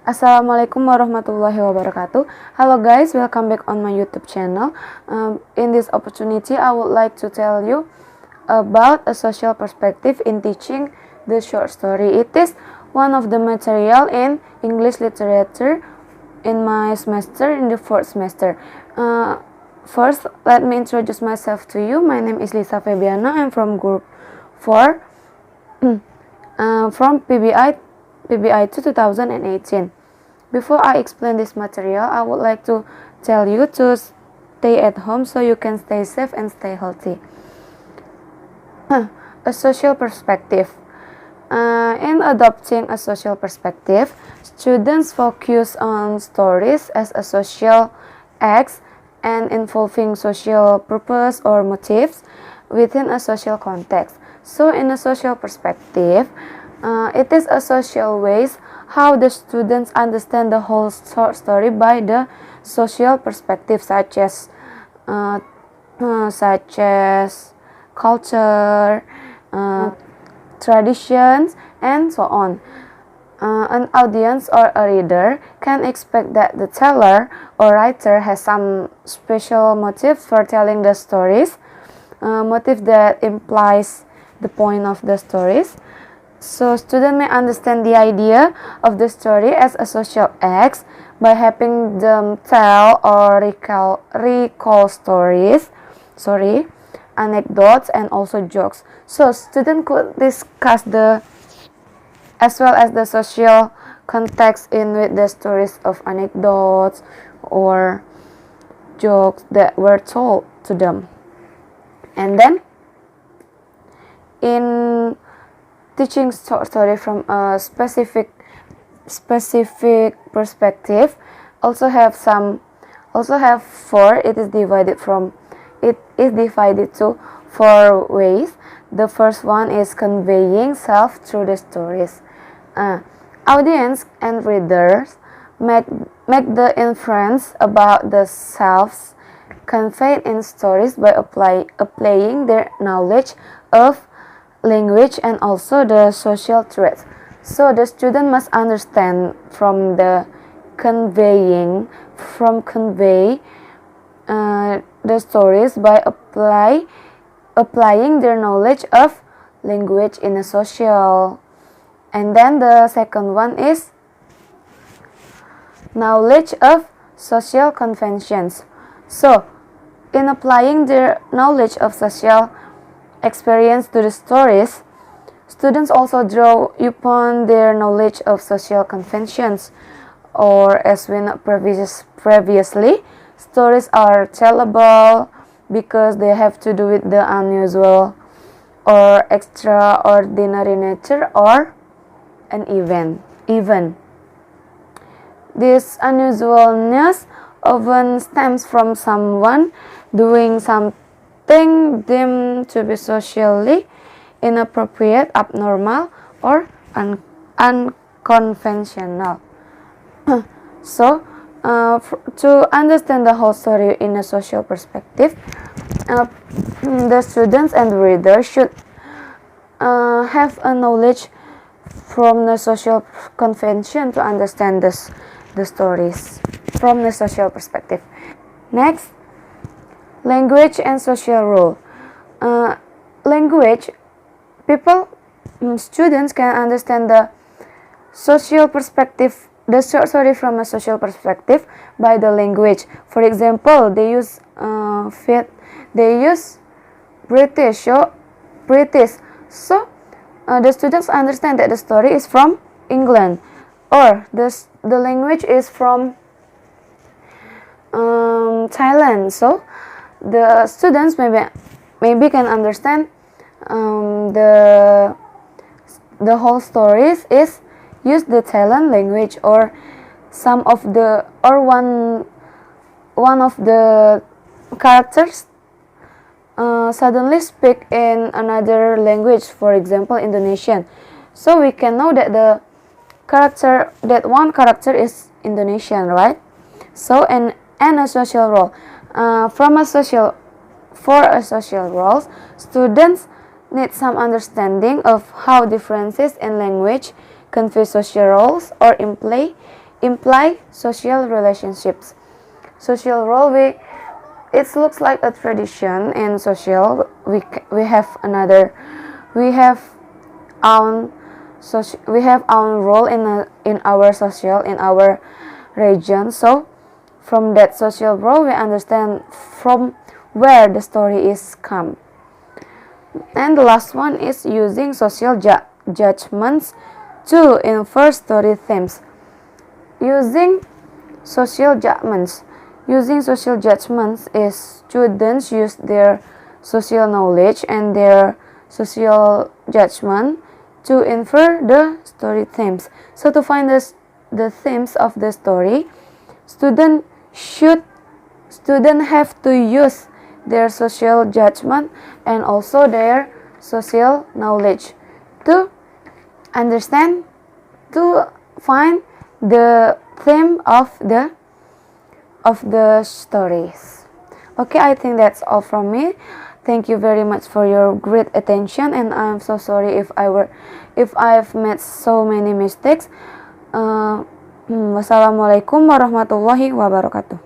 Assalamualaikum warahmatullahi wabarakatuh. Hello guys, welcome back on my YouTube channel. In this opportunity, I would like to tell you about a social perspective in teaching the short story. It is one of the material in English literature in my semester, in the fourth semester. First, let me introduce myself to you. My name is Lisa Febiana. I'm from group 4 from PBI 2018. Before I explain this material, I would like to tell you to stay at home so you can stay safe and stay healthy. A social perspective. In adopting a social perspective, students focus on stories as a social acts and involving social purpose or motives within a social context. So in a social perspective, it is a social ways how the students understand the whole story by the social perspective, such as culture, traditions, and so on. An audience or a reader can expect that the teller or writer has some special motive for telling the stories, motive that implies the point of the stories. So students may understand the idea of the story as a social act by having them tell or recall stories, anecdotes, and also jokes. So students could discuss as well as the social context in with the stories of anecdotes or jokes that were told to them. And then in teaching story from a specific perspective also have four. It is divided to four ways. The first one is conveying self through the stories. Audience and readers make the inference about the selves conveyed in stories by applying their knowledge of language and also the social traits. So the student must understand from convey the stories by applying their knowledge of language in a social. And then the second one is knowledge of social conventions. So in applying their knowledge of social experience to the stories, students also draw upon their knowledge of social conventions, or as we know previously, stories are tellable because they have to do with the unusual or extraordinary nature or an event. This unusualness often stems from someone doing something deemed to be socially inappropriate, abnormal, or unconventional. So, to understand the whole story in a social perspective, the students and the reader should have a knowledge from the social convention to understand the stories from the social perspective. Next, language and social role. Language, students can understand the social perspective, the story from a social perspective by the language. For example, they use British. So the students understand that the story is from England, or the language is from Thailand. So the students maybe can understand the whole stories is use the Thailand language, or one of the characters suddenly speak in another language, for example Indonesian. So we can know that one character is Indonesian, right? So and a social role. For a social role, students need some understanding of how differences in language convey social roles or imply imply social relationships. Social role, it looks like a tradition in social. We have another, we have we have our role in our social, in our region. So from that social role, we understand from where the story is come. And the last one is using social judgments to infer story themes. Using social judgments. Using social judgments is students use their social knowledge and their social judgment to infer the story themes. So to find the themes of the story, student have to use their social judgment and also their social knowledge to understand, to find the theme of the stories. Okay, I think that's all from me. Thank you very much for your great attention, and I'm so sorry if I've made so many mistakes. Wassalamualaikum warahmatullahi wabarakatuh.